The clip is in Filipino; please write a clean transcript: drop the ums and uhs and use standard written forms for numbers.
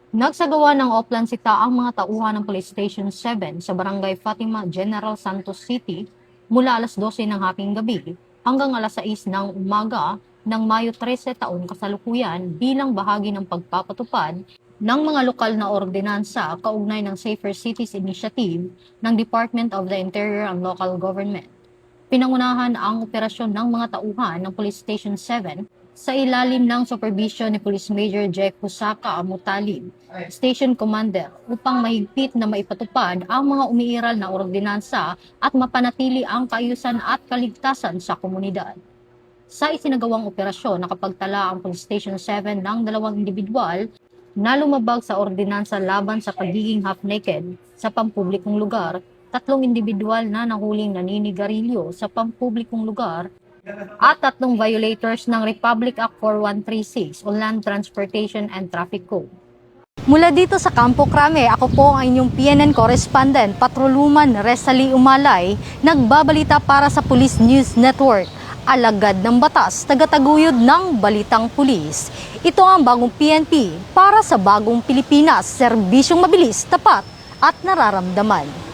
Nagsagawa ng Oplan Sita ang mga tauhan ng Police Station 7 sa Barangay Fatima, General Santos City mula alas 12 ng haping gabi hanggang alas 6 ng umaga ng Mayo 13 taong kasalukuyan bilang bahagi ng pagpapatupad ng mga lokal na ordinansa kaugnay ng Safer Cities Initiative ng Department of the Interior and Local Government. Pinangunahan ang operasyon ng mga tauhan ng Police Station 7 sa ilalim ng supervision ni Police Major Jack Pusaka Amutalib, Station Commander, upang mahigpit na maipatupad ang mga umiiral na ordinansa at mapanatili ang kaayusan at kaligtasan sa komunidad. Sa isinagawang operasyon, nakapagtala ang Police Station 7 ng 2 individual na lumabag sa ordinansa laban sa pagiging half-naked sa pampublikong lugar, 3 individual na nahuling naninigarilyo sa pampublikong lugar, at 3 violators ng Republic Act 4136 o Land Transportation and Traffic Code. Mula dito sa Campo Crame, ako po ang inyong PNN correspondent, Patroluman Resali Umalay, nagbabalita para sa Police News Network. Alagad ng batas, tagataguyod ng balitang pulis. Ito ang bagong PNP para sa bagong Pilipinas, serbisyong mabilis, tapat at nararamdaman.